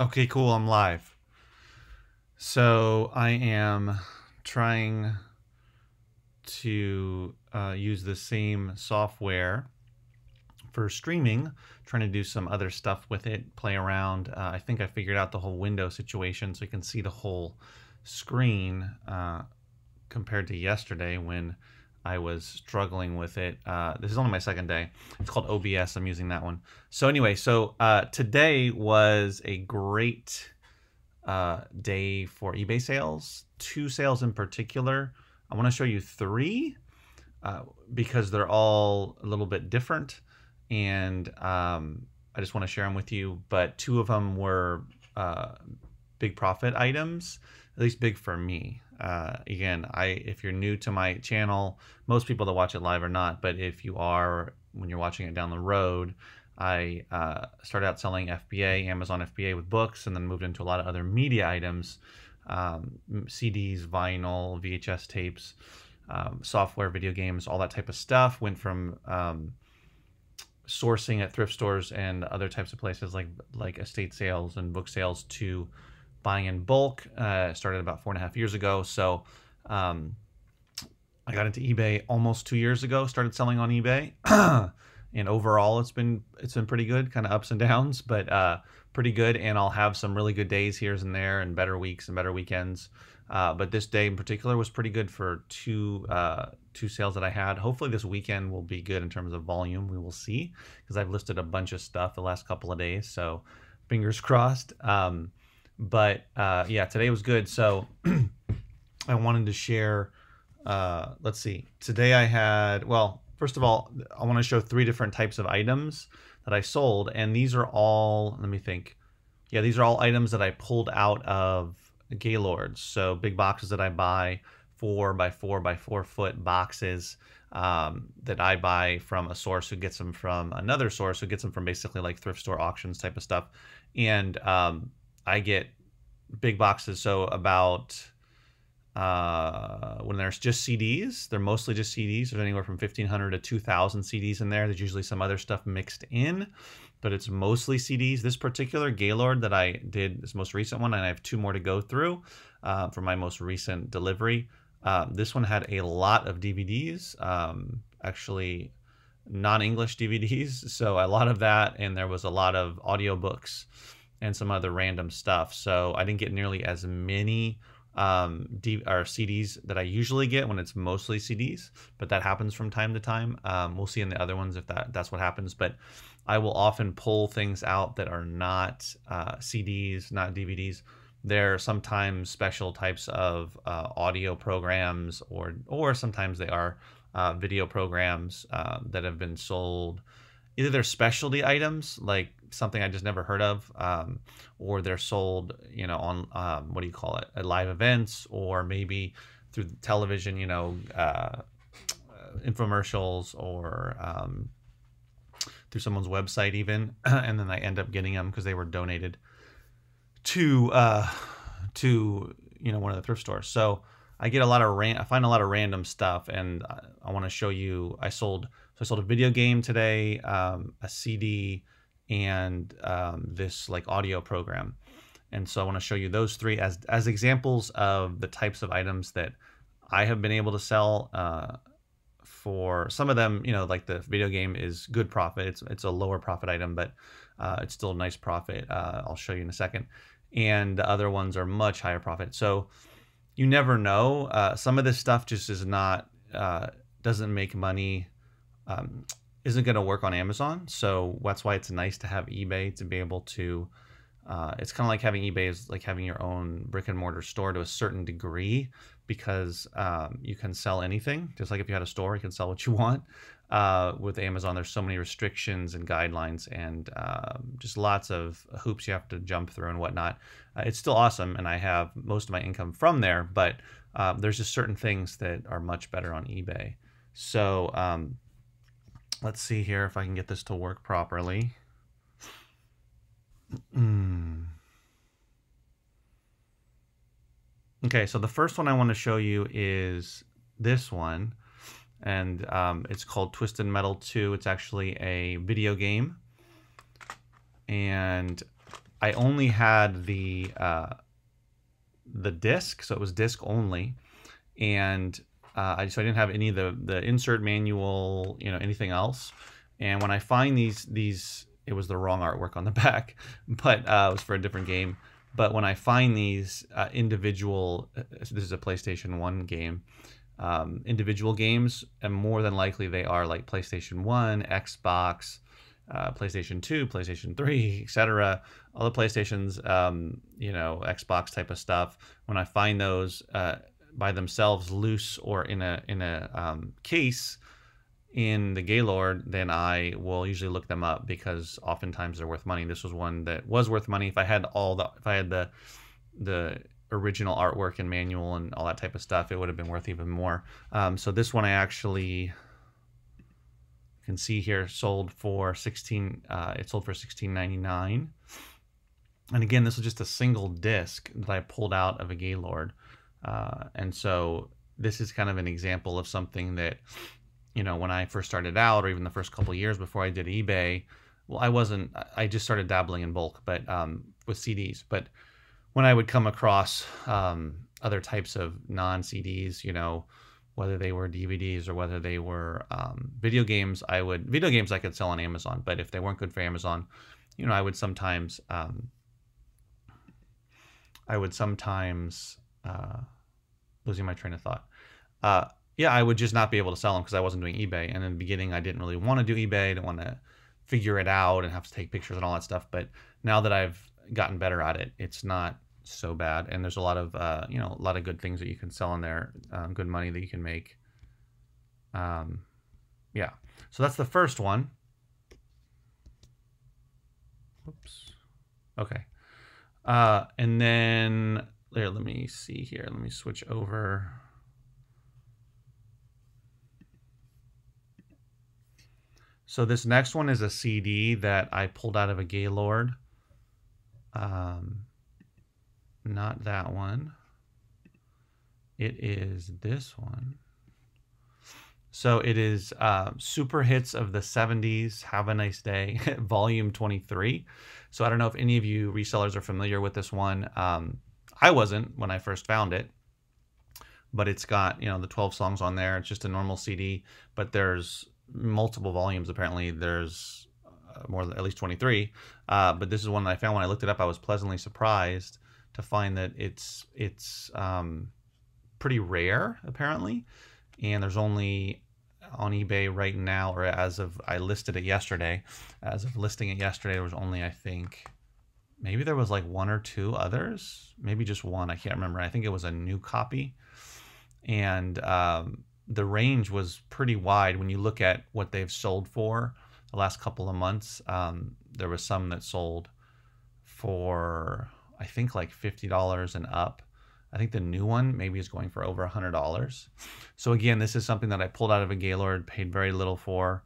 Okay, cool, I'm live. So I am trying to use the same software for streaming, trying to do some other stuff with it, play around. I think I figured out the whole window situation so you can see the whole screen compared to yesterday when I was struggling with it. This is only my second day. It's called OBS. I'm using that one. So anyway, today was a great day for eBay sales. 2 sales in particular. I want to show you 3 because they're all a little bit different, and I just want to share them with you. But 2 of them were big profit items, at least big for me. Again, if you're new to my channel, most people that watch it live are not, but if you are, when you're watching it down the road, I started out selling FBA, Amazon FBA with books, and then moved into a lot of other media items, CDs, vinyl, VHS tapes, software, video games, all that type of stuff. Went from sourcing at thrift stores and other types of places like estate sales and book sales to buying in bulk. Started about 4.5 years ago. So I got into eBay almost 2 years ago, started selling on eBay. And overall, it's been pretty good, kind of ups and downs, but pretty good. And I'll have some really good days here and there, and better weeks and better weekends. But this day in particular was pretty good for two sales that I had. Hopefully this weekend will be good in terms of volume. We will see, because I've listed a bunch of stuff the last couple of days. So fingers crossed. Yeah, today was good. So I wanted to share. Let's see. Today I had, well, first of all, I want to show 3 different types of items that I sold. And these are all, let me think. Yeah, these are all items that I pulled out of Gaylords. So big boxes that I buy, 4 by 4 by 4 foot boxes that I buy from a source who gets them from another source who gets them from basically like thrift store auctions type of stuff. And I get big boxes. So about when there's just CDs, they're mostly just CDs. There's anywhere from 1,500 to 2,000 CDs in there. There's usually some other stuff mixed in, but it's mostly CDs. This particular Gaylord that I did, this most recent one, and I have 2 more to go through for my most recent delivery. This one had a lot of DVDs, actually non-English DVDs. So a lot of that, and there was a lot of audiobooks and some other random stuff. So I didn't get nearly as many CDs that I usually get when it's mostly CDs, but that happens from time to time. We'll see in the other ones if that's what happens, but I will often pull things out that are not CDs, not DVDs. They're sometimes special types of audio programs, or sometimes they are video programs that have been sold. Either they're specialty items, like something I just never heard of, or they're sold, on what do you call it, at live events, or maybe through television, infomercials, or through someone's website even, and then I end up getting them because they were donated to one of the thrift stores. So I get I find a lot of random stuff, and I want to show you. I sold a video game today, a CD, and this like audio program. And so I want to show you those 3 as examples of the types of items that I have been able to sell. For some of them, like the video game is good profit. It's a lower profit item, but it's still a nice profit. I'll show you in a second. And the other ones are much higher profit. So you never know. Some of this stuff just is not, doesn't make money, isn't going to work on Amazon. So that's why it's nice to have eBay to be able to, it's kind of like having eBay is like having your own brick and mortar store to a certain degree, because you can sell anything. Just like if you had a store, you can sell what you want. With Amazon, there's so many restrictions and guidelines, and just lots of hoops you have to jump through and whatnot. It's still awesome, and I have most of my income from there, but there's just certain things that are much better on eBay. So let's see here if I can get this to work properly. Okay, so the first one I want to show you is this one, and it's called Twisted Metal 2. It's actually a video game, and I only had the disc, so it was disc only, and so I didn't have any of the insert manual, anything else. And when I find these, it was the wrong artwork on the back, but it was for a different game. But when I find these individual, this is a PlayStation 1 game, individual games, and more than likely they are like PlayStation 1, Xbox, PlayStation 2, PlayStation 3, etc. All the PlayStations, Xbox type of stuff. When I find those by themselves, loose or in a case in the Gaylord, then I will usually look them up because oftentimes they're worth money. This was one that was worth money. If I had the original artwork and manual and all that type of stuff, it would have been worth even more. So this one I actually can see here sold for it sold for $16.99. And again, this was just a single disc that I pulled out of a Gaylord. And so this is kind of an example of something that, when I first started out, or even the first couple of years before I did eBay, well, I just started dabbling in bulk, but with CDs. But when I would come across other types of non-CDs, whether they were DVDs or whether they were video games, video games I could sell on Amazon. But if they weren't good for Amazon, I would sometimes losing my train of thought. I would just not be able to sell them because I wasn't doing eBay. And in the beginning, I didn't really want to do eBay. I didn't want to figure it out and have to take pictures and all that stuff. But now that I've gotten better at it, it's not so bad. And there's a lot of, a lot of good things that you can sell in there, good money that you can make. Yeah. So that's the first one. Oops. Okay. And then there, let me see here. Let me switch over. So this next one is a CD that I pulled out of a Gaylord. Not that one. It is this one. So it is Super Hits of the 70s, Have a Nice Day, Volume 23. So I don't know if any of you resellers are familiar with this one. I wasn't when I first found it, but it's got, the 12 songs on there. It's just a normal CD, but there's multiple volumes. Apparently there's more than at least 23. But this is one that I found when I looked it up. I was pleasantly surprised to find that it's pretty rare, apparently. And there's only on eBay right now, or I listed it yesterday. As of listing it yesterday, there was only, I think, maybe there was like one or two others, maybe just one. I can't remember. I think it was a new copy. And the range was pretty wide when you look at what they've sold for the last couple of months. There was some that sold for, I think, like $50 and up. I think the new one maybe is going for over $100. So again, this is something that I pulled out of a Gaylord, paid very little for.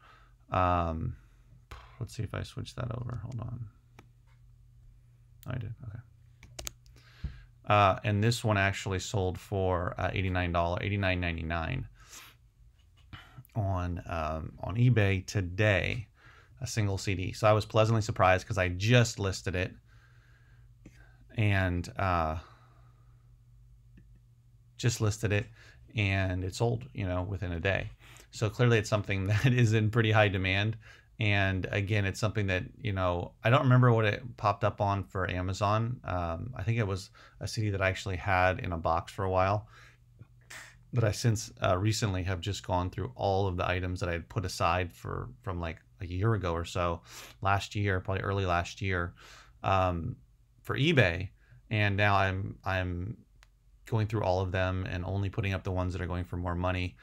Let's see if I switch that over. Hold on. I did. Okay. And this one actually sold for $89.99 on eBay today, a single CD. So I was pleasantly surprised because I just listed it, and it sold, within a day. So clearly it's something that is in pretty high demand. And again, it's something that, I don't remember what it popped up on for Amazon. I think it was a CD that I actually had in a box for a while. But I since recently have just gone through all of the items that I had put aside from like a year ago or so, last year, probably early last year, for eBay. And now I'm going through all of them and only putting up the ones that are going for more money,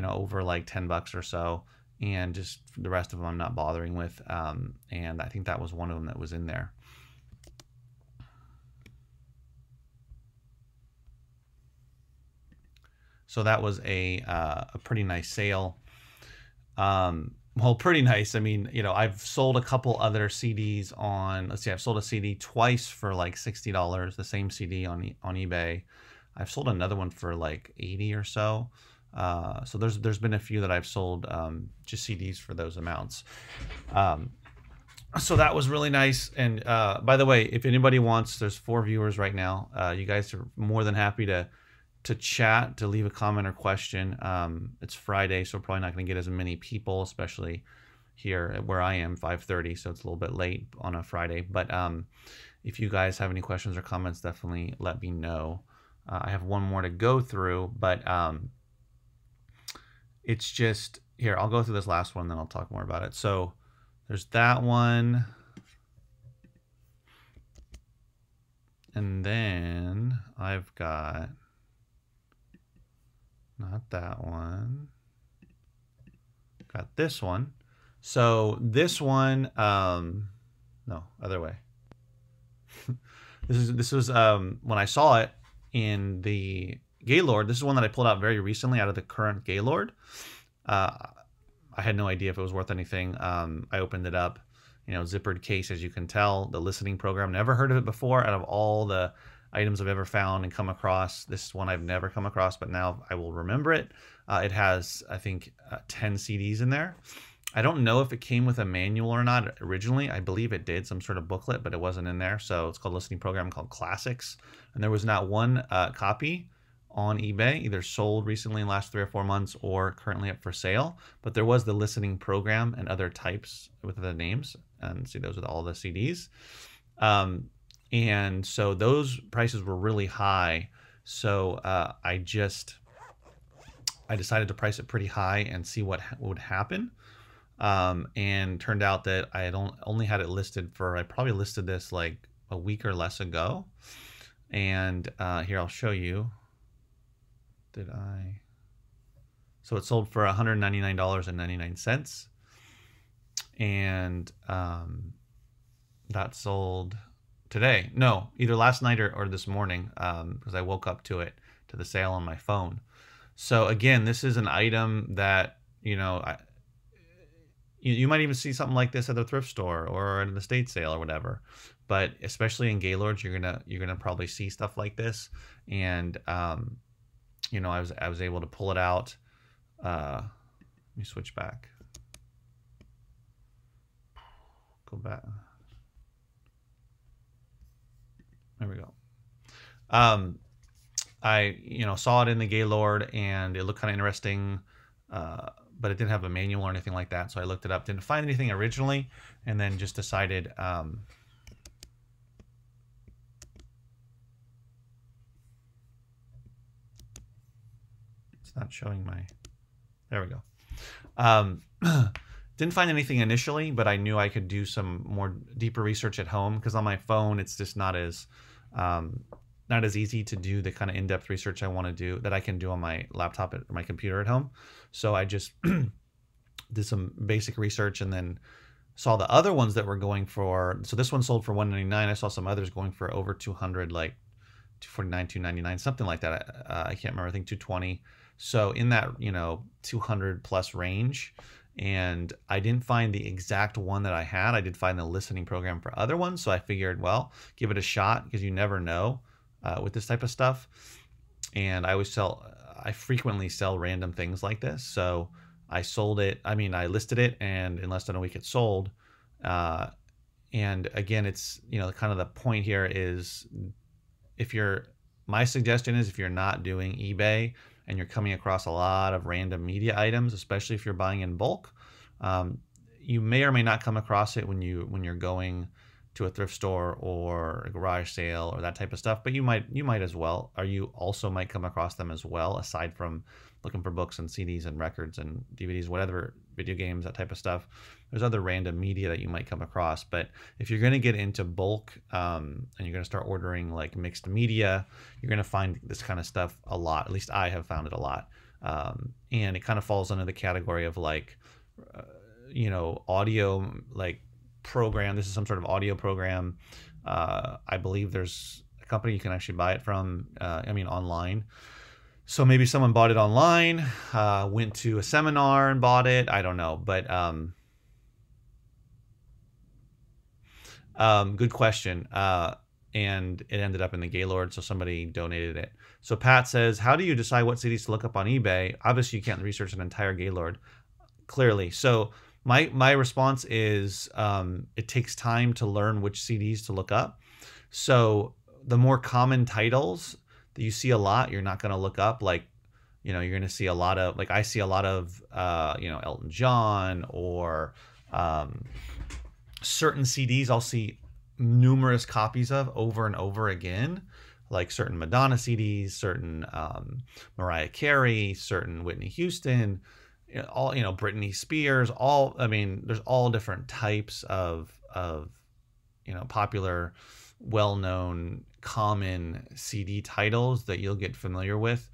over like $10 or so. And just the rest of them I'm not bothering with. And I think that was one of them that was in there. So that was a pretty nice sale. Well, pretty nice. I mean, I've sold a couple other CDs on, let's see, I've sold a CD twice for like $60, the same CD on eBay. I've sold another one for like 80 or so. So there's been a few that I've sold just CDs for those amounts. So that was really nice. And by the way, if anybody wants, there's 4 viewers right now. You guys are more than happy to chat, to leave a comment or question. It's Friday, so we're probably not going to get as many people, especially here where I am, 5:30, so it's a little bit late on a Friday. But if you guys have any questions or comments, definitely let me know. I have one more to go through, but it's just, here, I'll go through this last one, then I'll talk more about it. So there's that one. And then I've got, not that one, got this one. So this one, no, other way. This was when I saw it in the Gaylord. This is one that I pulled out very recently out of the current Gaylord. I had no idea if it was worth anything. I opened it up, zippered case, as you can tell. The listening program, never heard of it before. Out of all the items I've ever found and come across, this is one I've never come across, but now I will remember it. It has, I think, 10 CDs in there. I don't know if it came with a manual or not originally. I believe it did, some sort of booklet, but it wasn't in there. So it's called a listening program called Classics. And there was not one copy on eBay, either sold recently in the last 3 or 4 months or currently up for sale. But there was the listening program and other types with the names. And see, those are all the CDs. And so those prices were really high. So I decided to price it pretty high and see what would happen. And turned out that I had only had it listed for, I probably listed this like a week or less ago. And here, I'll show you. So it sold for $199.99. And that sold today. No, either last night or this morning, because I woke up to the sale on my phone. So again, this is an item that, you might even see something like this at the thrift store or at an estate sale or whatever. But especially in Gaylords, you're gonna probably see stuff like this. And I was able to pull it out. Let me switch back. Go back. There we go. I saw it in the Gaylord and it looked kind of interesting. But it didn't have a manual or anything like that. So I looked it up, didn't find anything originally, and then just decided, it's not showing there we go. Didn't find anything initially, but I knew I could do some more deeper research at home, because on my phone, it's just not as easy to do the kind of in-depth research I want to do that I can do on my laptop or my computer at home. So I just did some basic research and then saw the other ones that were going for, so this one sold for $199. I saw some others going for over 200, like $249, $299, something like that. I can't remember, I think 220. So in that, 200 plus range. And I didn't find the exact one that I had. I did find the listening program for other ones. So I figured, well, give it a shot, because you never know with this type of stuff. And I frequently sell random things like this. So I listed it, and in less than a week it sold. And again, it's, kind of the point here is, my suggestion is, if you're not doing eBay and you're coming across a lot of random media items, especially if you're buying in bulk, you may or may not come across it when you're going to a thrift store or a garage sale or that type of stuff, but you might as well, or you also might come across them as well, aside from looking for books and CDs and records and DVDs, whatever, video games, that type of stuff. There's other random media that you might come across. But if you're going to get into bulk and you're going to start ordering like mixed media, you're going to find this kind of stuff a lot. At least I have found it a lot. And it kind of falls under the category of like, audio, like program. This is some sort of audio program. I believe there's a company you can actually buy it from, online. So maybe someone bought it online, went to a seminar and bought it. I don't know, but good question. And it ended up in the Gaylord, so somebody donated it. So Pat says, how do you decide what CDs to look up on eBay? Obviously, you can't research an entire Gaylord, clearly. So My response is it takes time to learn which CDs to look up. So the more common titles that you see a lot, you're not going to look up. Like, you're going to see a lot of, like, I see a lot of Elton John, or certain CDs I'll see numerous copies of over and over again, like certain Madonna CDs, certain Mariah Carey, certain Whitney Houston, all, Britney Spears, all, I mean, there's all different types of popular, well-known, common CD titles that you'll get familiar with.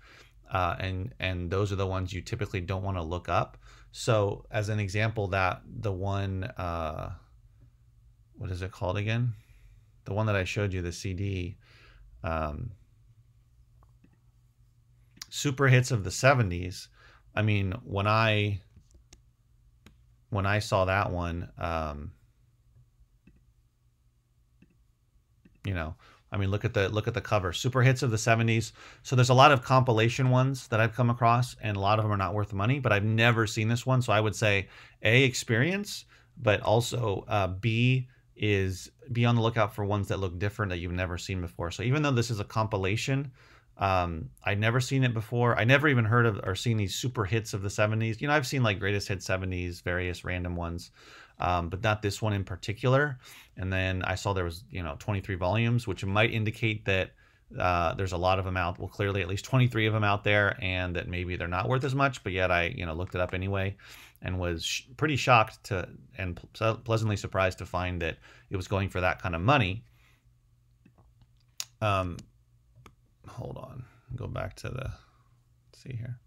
And those are the ones you typically don't want to look up. So as an example, that the one, what is it called again? The one that I showed you, the CD, Super Hits of the 70s. I mean, when I saw that one, I mean, look at the cover, Super Hits of the 70s. So there's a lot of compilation ones that I've come across, and a lot of them are not worth money, but I've never seen this one. So I would say A, experience, but also B, is be on the lookout for ones that look different that you've never seen before. So even though this is a compilation, I'd never seen it before. I never even heard of or seen these Super Hits of the 70s. I've seen like Greatest Hits 70s, various random ones, but not this one in particular. And then I saw there was 23 volumes, which might indicate that there's a lot of them out. Well, clearly at least 23 of them out there, and that maybe they're not worth as much. But yet I looked it up anyway, and was pretty shocked and pleasantly surprised to find that it was going for that kind of money. Hold on, go back to let's see here.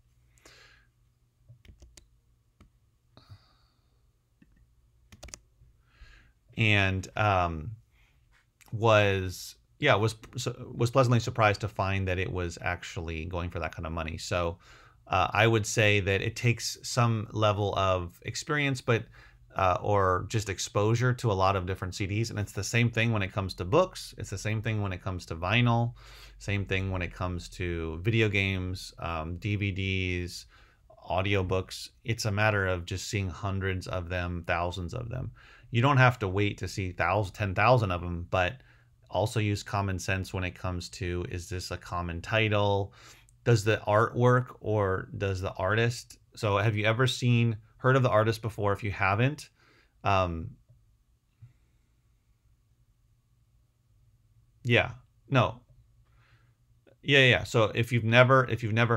And was pleasantly surprised to find that it was actually going for that kind of money. So I would say that it takes some level of experience, but or just exposure to a lot of different CDs. And it's the same thing when it comes to books. It's the same thing when it comes to vinyl. Same thing when it comes to video games, DVDs, audiobooks. It's a matter of just seeing hundreds of them, thousands of them. You don't have to wait to see 10,000 of them, but also use common sense when it comes to, is this a common title? Does the art work, or does the artist? So have you ever heard of the artist before? If you haven't, yeah, no, yeah. So if you've never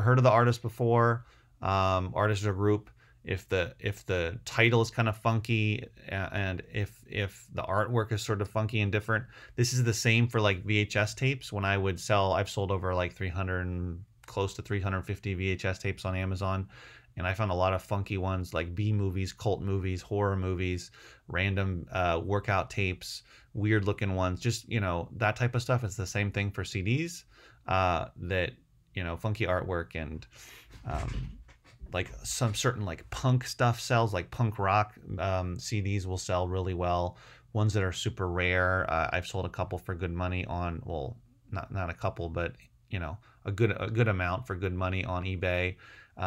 heard of the artist before, artist or group, if the title is kind of funky, and if the artwork is sort of funky and different, this is the same for like VHS tapes. When I've sold over like 300, close to 350 VHS tapes on Amazon, and I found a lot of funky ones, like B movies, cult movies, horror movies, random workout tapes, weird looking ones, just that type of stuff. It's the same thing for CDs, that funky artwork, and like some certain like punk stuff sells, like punk rock CDs will sell really well. Ones that are super rare, I've sold a couple for good money on, well, not a couple, but a good amount for good money on eBay.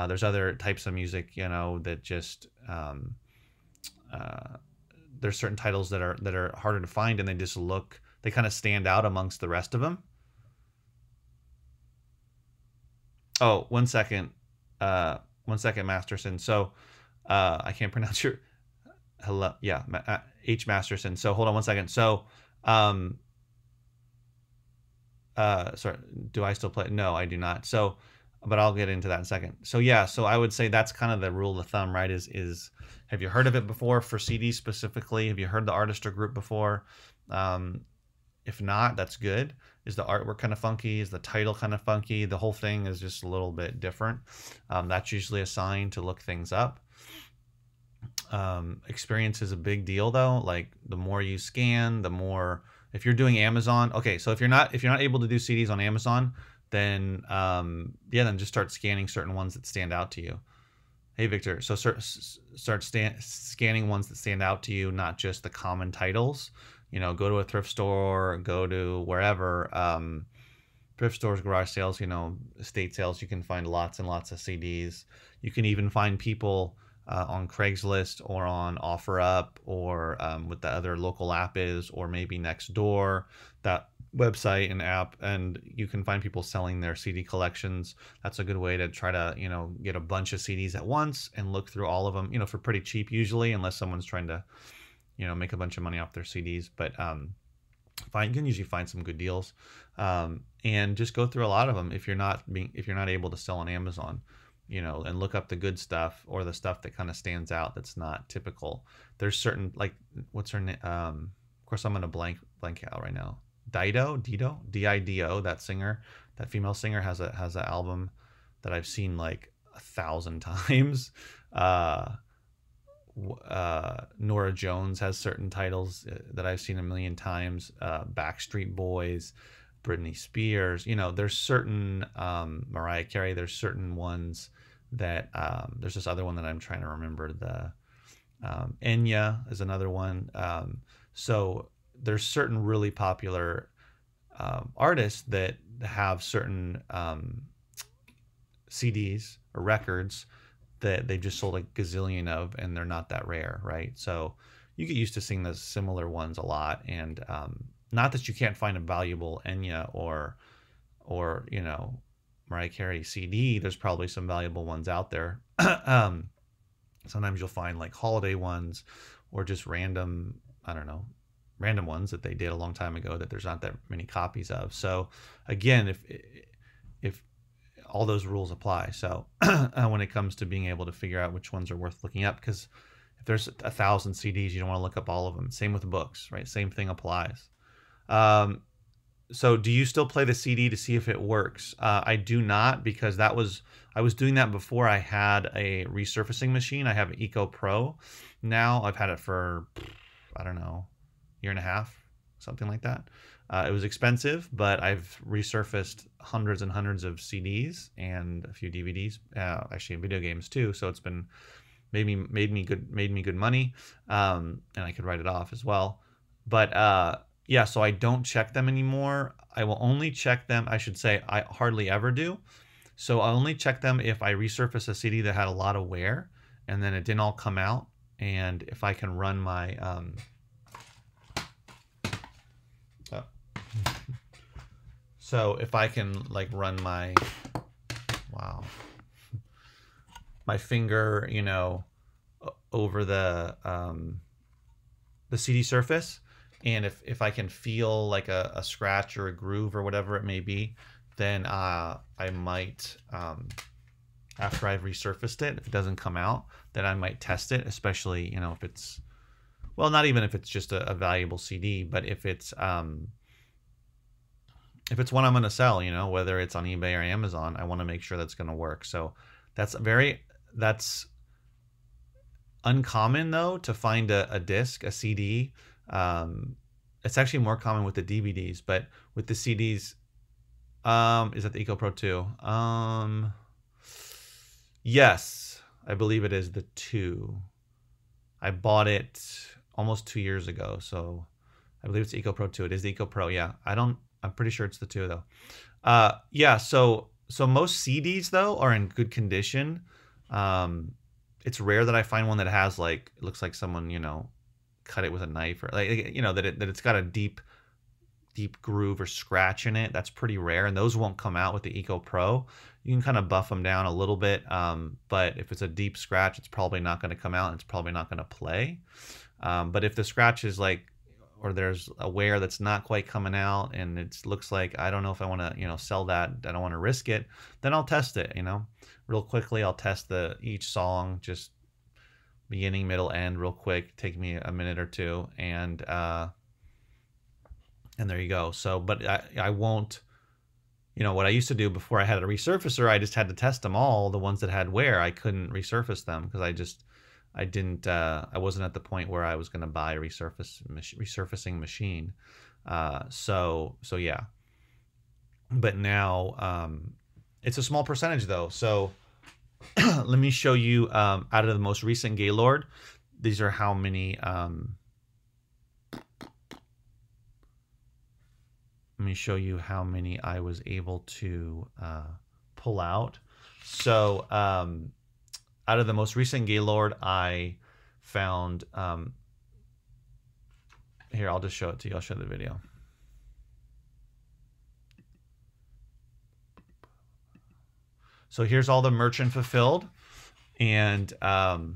There's other types of music, that just there's certain titles that are harder to find, and they kind of stand out amongst the rest of them. Oh, 1 second. 1 second, Masterson. So I can't pronounce your hello. Yeah, H Masterson. So hold on 1 second. So sorry, do I still play? No, I do not. So, but I'll get into that in a second. So yeah, so I would say that's kind of the rule of thumb, right? Is have you heard of it before for CDs specifically? Have you heard the artist or group before? If not, that's good. Is the artwork kind of funky? Is the title kind of funky? The whole thing is just a little bit different. That's usually a sign to look things up. Experience is a big deal though. Like the more you scan, the more, if you're doing Amazon, okay, so if you're not able to do CDs on Amazon, then then just start scanning certain ones that stand out to you. Hey Victor, so start scanning ones that stand out to you, not just the common titles. Go to a thrift store, go to wherever, thrift stores, garage sales, estate sales. You can find lots and lots of CDs. You can even find people on Craigslist or on OfferUp or what the other local app is, or maybe Nextdoor, that website and app, and you can find people selling their CD collections. That's a good way to try to, get a bunch of CDs at once and look through all of them, for pretty cheap usually, unless someone's trying to, make a bunch of money off their CDs. But you can usually find some good deals, and just go through a lot of them if you're not able to sell on Amazon, and look up the good stuff or the stuff that kind of stands out that's not typical. There's certain, like, what's her name? Of course, I'm gonna blank out right now. Dido, that singer, that female singer has an album that I've seen like 1,000 times. Nora Jones has certain titles that I've seen a million times. Backstreet Boys, Britney Spears. There's certain Mariah Carey. There's certain ones that there's this other one that I'm trying to remember. The Enya is another one. So there's certain really popular artists that have certain CDs or records that they just sold a gazillion of, and they're not that rare, right? So you get used to seeing those similar ones a lot, and not that you can't find a valuable Enya or Mariah Carey CD. There's probably some valuable ones out there. Sometimes you'll find like holiday ones or just random ones that they did a long time ago that there's not that many copies of. So again, if all those rules apply. So when it comes to being able to figure out which ones are worth looking up, because if there's 1,000 CDs, you don't want to look up all of them. Same with books, right? Same thing applies. So do you still play the CD to see if it works? I do not, because I was doing that before I had a resurfacing machine. I have an EcoPro now. I've had it for, I don't know, year and a half, something like that. It was expensive, but I've resurfaced hundreds and hundreds of CDs and a few DVDs, actually video games too. So it's been made me good money, and I could write it off as well. But yeah, so I don't check them anymore. I will only check them. I should say I hardly ever do. So I only check them if I resurface a CD that had a lot of wear and then it didn't all come out, and if I can run my so if I can like run my my finger, over the CD surface, and if I can feel like a scratch or a groove or whatever it may be, then I might, after I've resurfaced it, if it doesn't come out, then I might test it, especially, if it's, well, not even if it's just a valuable CD, but if it's one I'm going to sell, whether it's on eBay or Amazon, I want to make sure that's going to work. So that's uncommon though, to find a disc, a CD. It's actually more common with the DVDs, but with the CDs, is that the EcoPro 2? Yes, I believe it is the 2. I bought it almost 2 years ago, so I believe it's EcoPro 2. It is the EcoPro, yeah. I'm pretty sure it's the 2 though. Yeah, so most CDs though are in good condition. It's rare that I find one that has like, it looks like someone, cut it with a knife, or like, that it's got a deep groove or scratch in it. That's pretty rare, and those won't come out with the EcoPro. You can kind of buff them down a little bit, but if it's a deep scratch, it's probably not going to come out, and it's probably not going to play. But if the scratch is like, or there's a wear that's not quite coming out, and it looks like, I don't know if I want to, sell that, I don't want to risk it, then I'll test it, real quickly. I'll test each song, just beginning, middle, end, real quick. Take me a minute or two, and there you go. So, but I won't, what I used to do before I had a resurfacer, I just had to test them all. The ones that had wear, I couldn't resurface them because I wasn't at the point where I was going to buy a resurfacing machine. So yeah. But now, it's a small percentage though. So let me show you, out of the most recent Gaylord, these are how many, let me show you how many I was able to pull out. So out of the most recent Gaylord, I found, here, I'll just show it to you. I'll show the video. So here's all the merchant fulfilled, and no,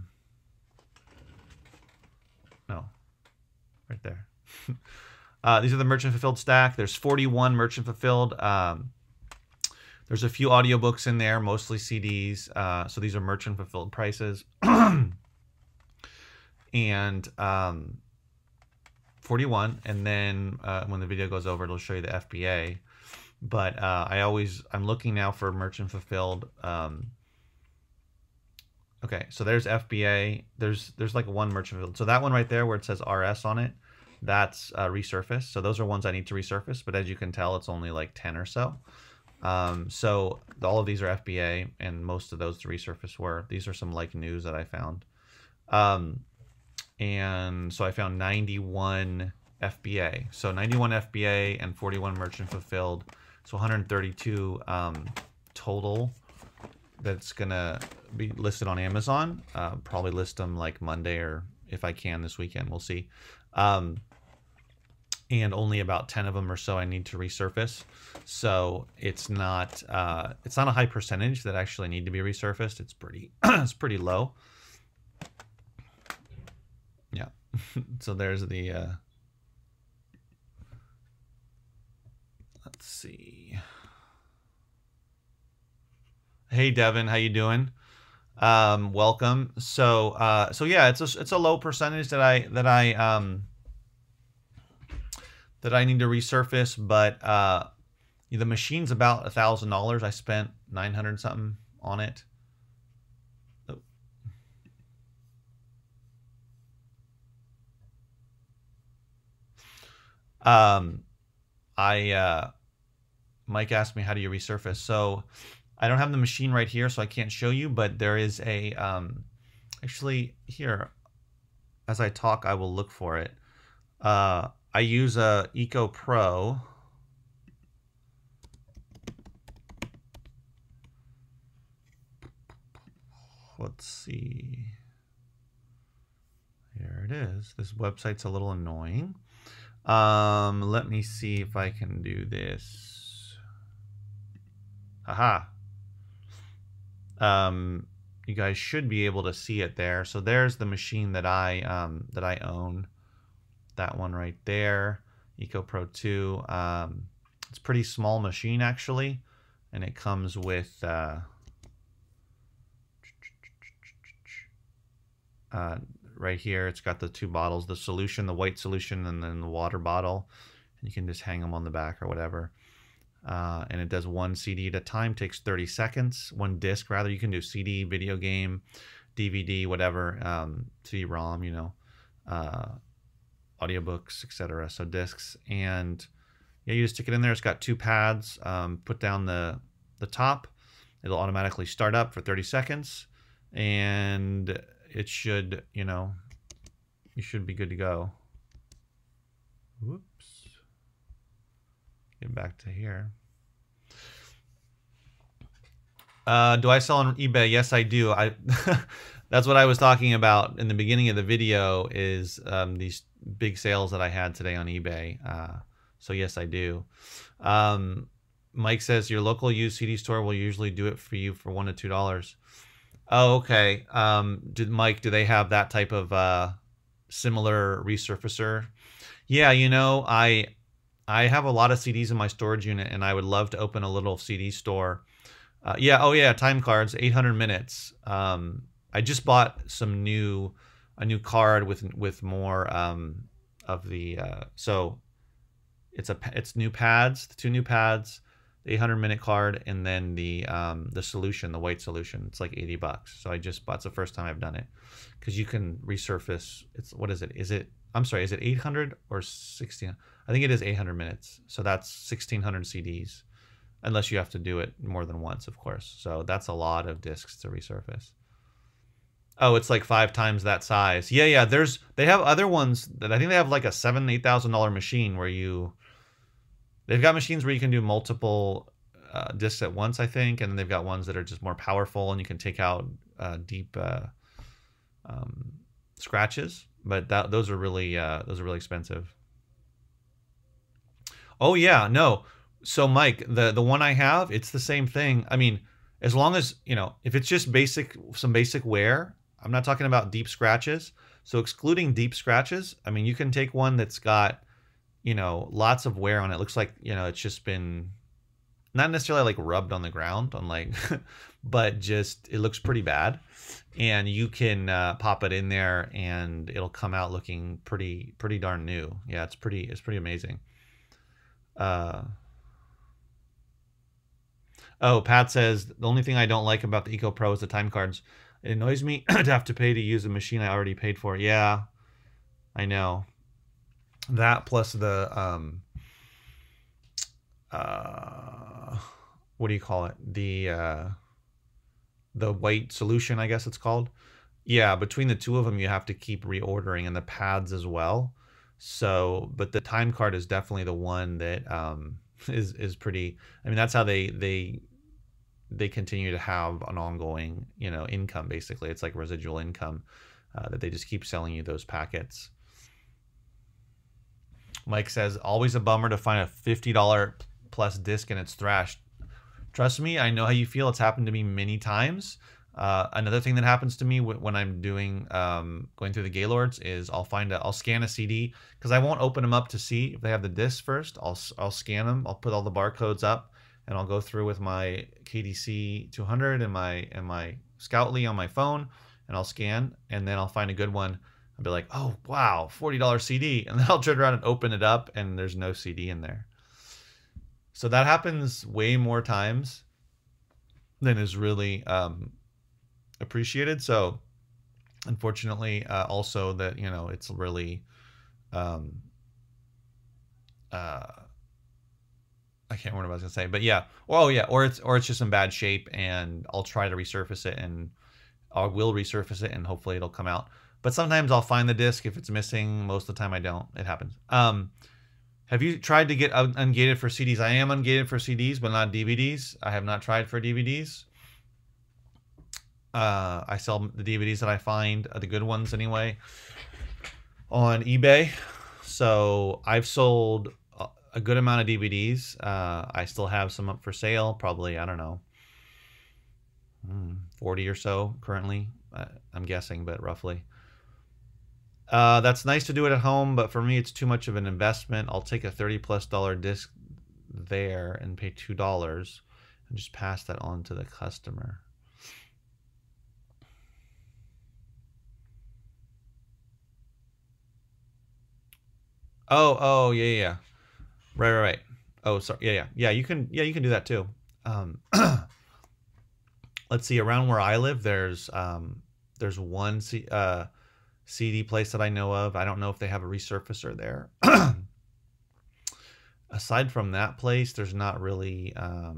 right there. These are the merchant fulfilled stack. There's 41 merchant fulfilled. There's a few audiobooks in there, mostly CDs. So these are merchant fulfilled prices. And 41. And then when the video goes over, it'll show you the FBA. But I'm looking now for merchant fulfilled. Okay, so there's FBA. There's like one merchant fulfilled. So that one right there where it says RS on it, that's resurfaced. So those are ones I need to resurface. But as you can tell, it's only like 10 or so. So all of these are FBA, and most of those to resurface were. These are some like news that I found. And so I found 91 FBA. So 91 FBA and 41 merchant fulfilled. So 132 total that's gonna be listed on Amazon. Probably list them like Monday, or if I can this weekend, we'll see. And only about 10 of them or so I need to resurface. So it's not a high percentage that actually need to be resurfaced. It's pretty it's pretty low. Yeah. So there's the let's see. Hey Devin, how you doing? Welcome. So yeah, it's a low percentage that I need to resurface, but the machine's about $1,000. I spent 900 something on it. Mike asked me, how do you resurface? So I don't have the machine right here, so I can't show you, but there is a, actually here, as I talk, I will look for it. I use a EcoPro. Let's see. Here it is. This website's a little annoying. Let me see if I can do this. Aha. You guys should be able to see it there. So there's the machine that I own. That one right there, EcoPro 2. It's a pretty small machine actually, and it comes with right here. It's got the two bottles, the solution, the white solution, and then the water bottle. And you can just hang them on the back or whatever. And it does one CD at a time. Takes 30 seconds. One disc rather. You can do CD, video game, DVD, whatever, CD-ROM, you know. Audiobooks, etc. So discs, and yeah, you just stick it in there. It's got two pads. Put down the top. It'll automatically start up for 30 seconds, and it should, you know, you should be good to go. Whoops. Get back to here. Do I sell on eBay? Yes, I do. That's what I was talking about in the beginning of the video, is these big sales that I had today on eBay. So yes, I do. Mike says your local used CD store will usually do it for you for $1 to $2. Oh, okay. Mike, do they have that type of similar resurfacer? Yeah, you know, I have a lot of CDs in my storage unit, and I would love to open a little CD store. Yeah, oh yeah, time cards, 800 minutes. I just bought a new card with more of the so it's new pads, the two new pads, the 800-minute card, and then the solution, the white solution. It's like $80. So I just bought. It's the first time I've done it, because you can resurface. It's, what is it? I'm sorry, is it 800 or 16? I think it is 800 minutes. So that's 1,600 CDs, unless you have to do it more than once, of course. So that's a lot of discs to resurface. Oh, it's like 5 times that size. Yeah. They have other ones that I think they have like a $7,000-8,000 machine where they've got machines where you can do multiple discs at once, I think, and then they've got ones that are just more powerful, and you can take out deep scratches, but those are really expensive. Oh yeah, no. So Mike, the one I have, it's the same thing. I mean, as long as, if it's just some basic wear, I'm not talking about deep scratches. So excluding deep scratches, I mean, you can take one that's got, lots of wear on it. Looks like, it's just been not necessarily like rubbed on the ground on like, but just, it looks pretty bad. And you can pop it in there and it'll come out looking pretty darn new. Yeah, it's pretty amazing. Oh, Pat says, the only thing I don't like about the EcoPro is the time cards. It annoys me to have to pay to use a machine I already paid for. Yeah, I know. That plus the, what do you call it? The white solution, I guess it's called. Yeah, between the two of them, you have to keep reordering, and the pads as well. So, but the time card is definitely the one that is pretty. I mean, that's how they continue to have an ongoing, income. Basically, it's like residual income that they just keep selling you those packets. Mike says, always a bummer to find a $50 plus disc and it's thrashed. Trust me, I know how you feel. It's happened to me many times. Another thing that happens to me when I'm doing going through the Gaylords is I'll scan a CD because I won't open them up to see if they have the disc first. I'll scan them. I'll put all the barcodes up and I'll go through with my KDC 200 and my Scoutly on my phone, and I'll scan, and then I'll find a good one. I'll be like, oh wow, $40 CD, and then I'll turn around and open it up and there's no CD in there. So that happens way more times than is really appreciated. So unfortunately, also that, it's really I can't remember what I was gonna say, but yeah. Oh yeah, or it's just in bad shape, and I'll try to resurface it, and I will resurface it, and hopefully it'll come out. But sometimes I'll find the disc if it's missing. Most of the time I don't. It happens. Have you tried to get ungated for CDs? I am ungated for CDs, but not DVDs. I have not tried for DVDs. I sell the DVDs that I find, the good ones anyway, on eBay. So I've sold a good amount of DVDs. I still have some up for sale. Probably, I don't know, 40 or so currently. I'm guessing, but roughly. That's nice to do it at home, but for me, it's too much of an investment. I'll take a $30+ disc there and pay $2 and just pass that on to the customer. Oh, yeah. Right. Oh, sorry. Yeah. You can do that too. Let's see. Around where I live, there's one CD place that I know of. I don't know if they have a resurfacer there. Aside from that place, there's not really. I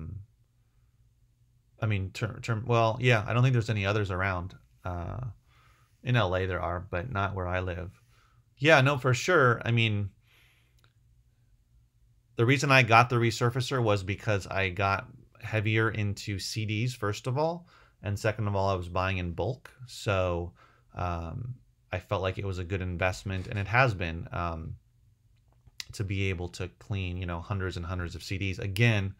mean, well, yeah. I don't think there's any others around. In LA there are, but not where I live. Yeah, no, for sure. I mean, the reason I got the resurfacer was because I got heavier into CDs, first of all, and second of all, I was buying in bulk. So I felt like it was a good investment, and it has been, to be able to clean, hundreds and hundreds of CDs. Again,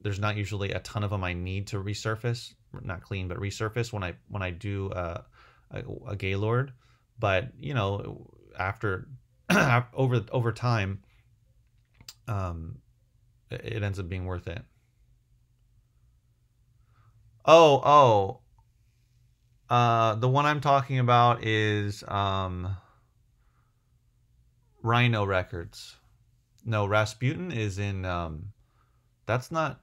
there's not usually a ton of them I need to resurface, not clean, but resurface when I do a Gaylord. But, after, over time, it ends up being worth it. The one I'm talking about is Rhino Records. No, Rasputin is in that's not,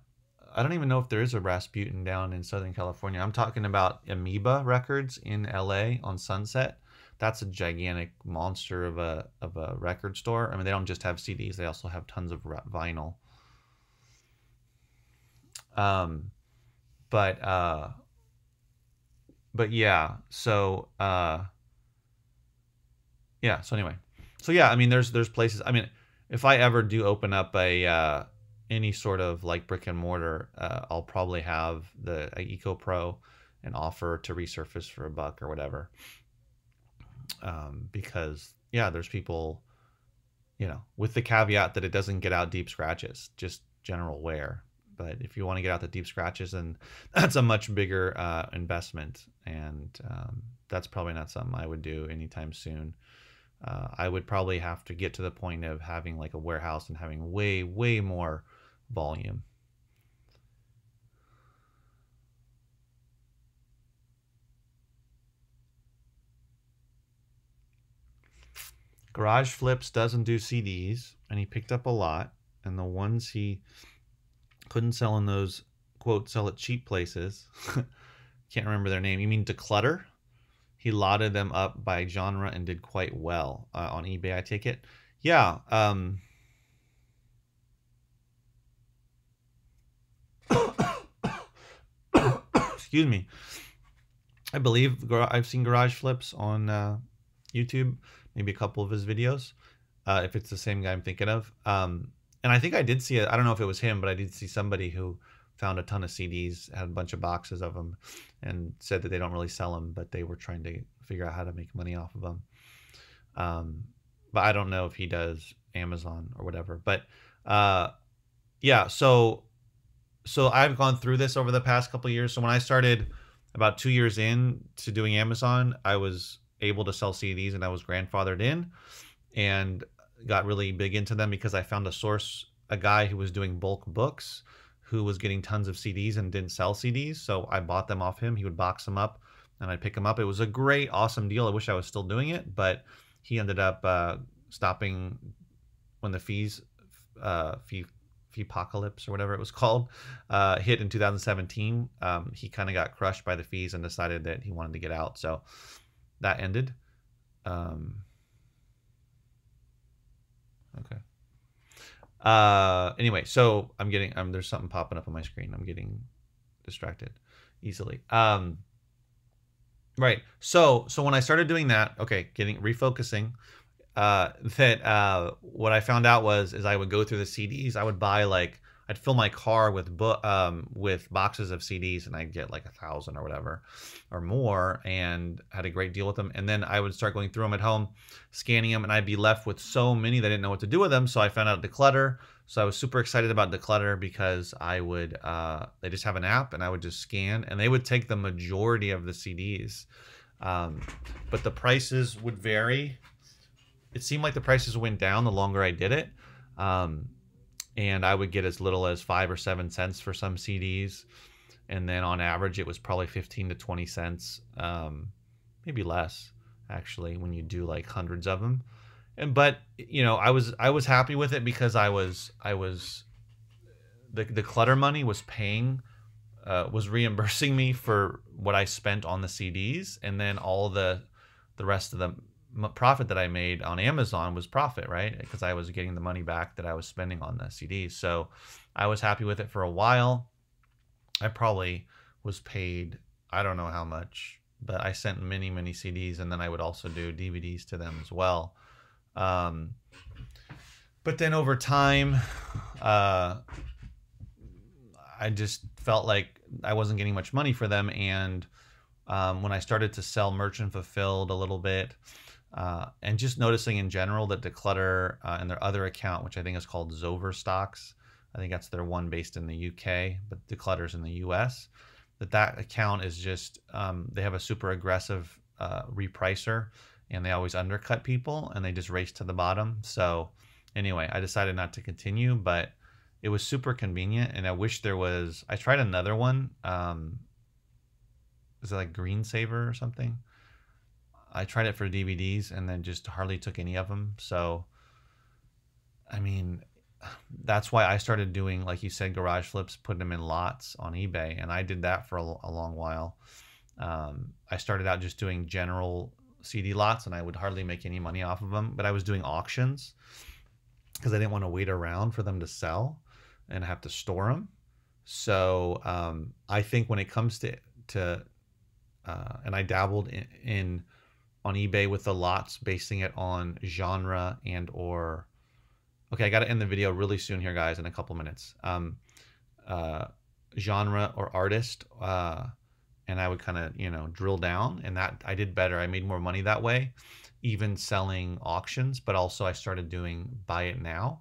I don't even know if there is a Rasputin down in Southern California. I'm talking about Amoeba Records in LA on Sunset. That's a gigantic monster of a record store. I mean, they don't just have CDs, they also have tons of vinyl. But yeah, so yeah, so anyway. So yeah, I mean, there's places. I mean, if I ever do open up a any sort of like brick and mortar, I'll probably have the EcoPro and offer to resurface for $1 or whatever. Because yeah, there's people, you know, with the caveat that it doesn't get out deep scratches, just general wear. But if you want to get out the deep scratches, then that's a much bigger investment, and that's probably not something I would do anytime soon. I would probably have to get to the point of having like a warehouse and having way more volume. Garage Flips doesn't do CDs, and he picked up a lot, and the ones he couldn't sell in those, quote, sell at cheap places, can't remember their name. You mean Declutter? He lotted them up by genre and did quite well on eBay, I take it. Yeah. Excuse me. I believe I've seen Garage Flips on YouTube, maybe a couple of his videos, if it's the same guy I'm thinking of. And I think I did see it. I don't know if it was him, but I did see somebody who found a ton of CDs, had a bunch of boxes of them, and said that they don't really sell them, but they were trying to figure out how to make money off of them. But I don't know if he does Amazon or whatever. But yeah, so I've gone through this over the past couple of years. So when I started about 2 years in to doing Amazon, I was able to sell CDs, and I was grandfathered in and got really big into them because I found a guy who was doing bulk books, who was getting tons of CDs and didn't sell CDs. So I bought them off him. He would box them up and I'd pick them up. It was a great, awesome deal. I wish I was still doing it, but he ended up stopping when the fee apocalypse or whatever it was called hit in 2017. He kind of got crushed by the fees and decided that he wanted to get out. So that ended. Okay. Anyway, so I'm getting there's something popping up on my screen. I'm getting distracted easily. Right. So when I started doing that, okay, refocusing, what I found out is I would go through the CDs. I would buy I'd fill my car with boxes of CDs, and I'd get like 1,000 or whatever or more, and had a great deal with them. And then I would start going through them at home, scanning them, and I'd be left with so many that I didn't know what to do with them. So I found out Declutter. So I was super excited about Declutter because I would they just have an app, and I would just scan, and they would take the majority of the CDs, but the prices would vary. It seemed like the prices went down the longer I did it. And I would get as little as 5 or 7 cents for some CDs. And then on average, it was probably 15 to 20 cents, maybe less, actually, when you do like hundreds of them. But you know, I was happy with it because the Clutter money was was reimbursing me for what I spent on the CDs, and then all the rest of the profit that I made on Amazon was profit, right? Because I was getting the money back that I was spending on the CDs. So I was happy with it for a while. I probably was paid, I don't know how much, but I sent many CDs, and then I would also do DVDs to them as well. But then over time, I just felt like I wasn't getting much money for them. And when I started to sell merchant fulfilled a little bit, and just noticing in general that Declutter and their other account, which I think is called Zoverstocks, I think that's their one based in the UK, but Declutter's in the US, that account is just, they have a super aggressive repricer, and they always undercut people, and they just race to the bottom. So anyway, I decided not to continue, but it was super convenient, and I wish there was, I tried another one. Is it like Green Saver or something? I tried it for DVDs and then just hardly took any of them. So, I mean, that's why I started doing, like you said, garage flips, putting them in lots on eBay. And I did that for a long while. I started out just doing general CD lots, and I would hardly make any money off of them. But I was doing auctions because I didn't want to wait around for them to sell and have to store them. So I think when it comes to and I dabbled in on eBay with the lots, basing it on genre and or, okay, I got to end the video really soon here, guys, in a couple minutes. Genre or artist, and I would kind of, you know, drill down, and that I did better. I made more money that way, even selling auctions, but also I started doing buy it now.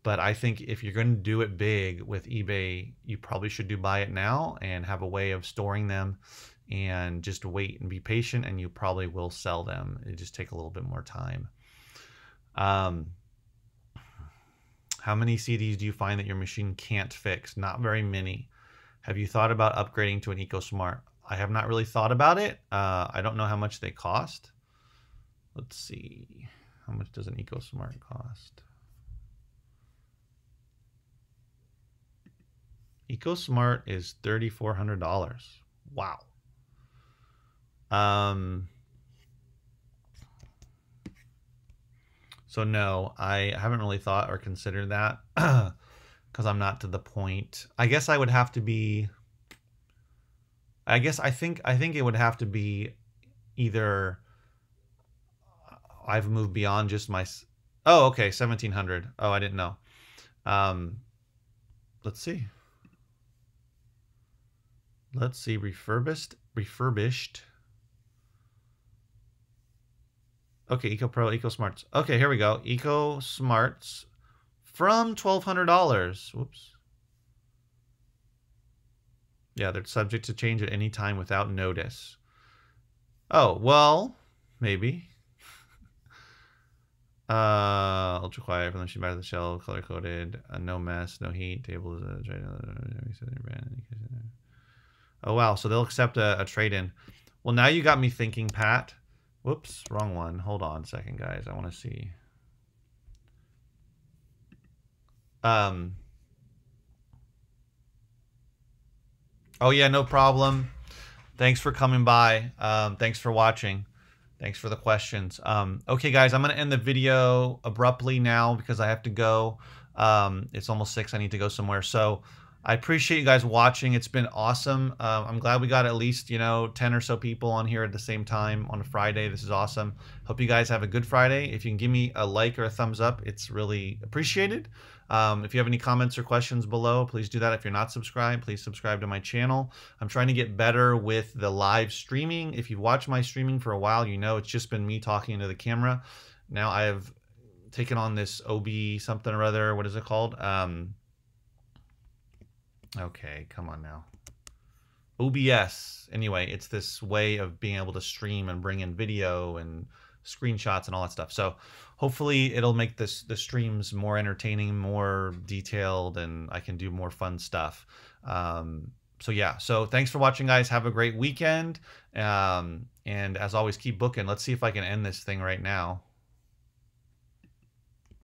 But I think if you're going to do it big with eBay, you probably should do buy it now and have a way of storing them and just wait and be patient, and you probably will sell them. It just take a little bit more time. How many CDs do you find that your machine can't fix? Not very many. Have you thought about upgrading to an EcoSmart? I have not really thought about it. I don't know how much they cost. Let's see. How much does an EcoSmart cost? EcoSmart is $3,400. Wow. So no, I haven't really thought or considered that because I'm not to the point. I guess I would have to be. I think it would have to be either I've moved beyond just my. Oh, okay, 1,700. Oh, I didn't know. Let's see. Let's see, refurbished. Okay, EcoPro, EcoSmarts. Okay, here we go. EcoSmarts from $1,200. Whoops. Yeah, they're subject to change at any time without notice. Oh, well, maybe. Ultra quiet from the sheet by the shell, color coded, no mess, no heat, tables. Oh wow, so they'll accept a trade-in. Well, now you got me thinking, Pat. Whoops, wrong one. Hold on a second, guys. I want to see. Oh yeah, no problem. Thanks for coming by. Thanks for watching. Thanks for the questions. Okay, guys, I'm going to end the video abruptly now because I have to go. It's almost 6. I need to go somewhere. So I appreciate you guys watching. It's been awesome. I'm glad we got at least, 10 or so people on here at the same time on a Friday. This is awesome. Hope you guys have a good Friday. If you can give me a like or a thumbs up, it's really appreciated. If you have any comments or questions below, please do that. If you're not subscribed, please subscribe to my channel. I'm trying to get better with the live streaming. If you've watched my streaming for a while, you know it's just been me talking into the camera. Now I have taken on this OB something or other. What is it called? Okay, come on now. OBS. Anyway, it's this way of being able to stream and bring in video and screenshots and all that stuff. So hopefully it'll make the streams more entertaining, more detailed, and I can do more fun stuff. So yeah, so thanks for watching, guys. Have a great weekend. And as always, keep booking. Let's see if I can end this thing right now.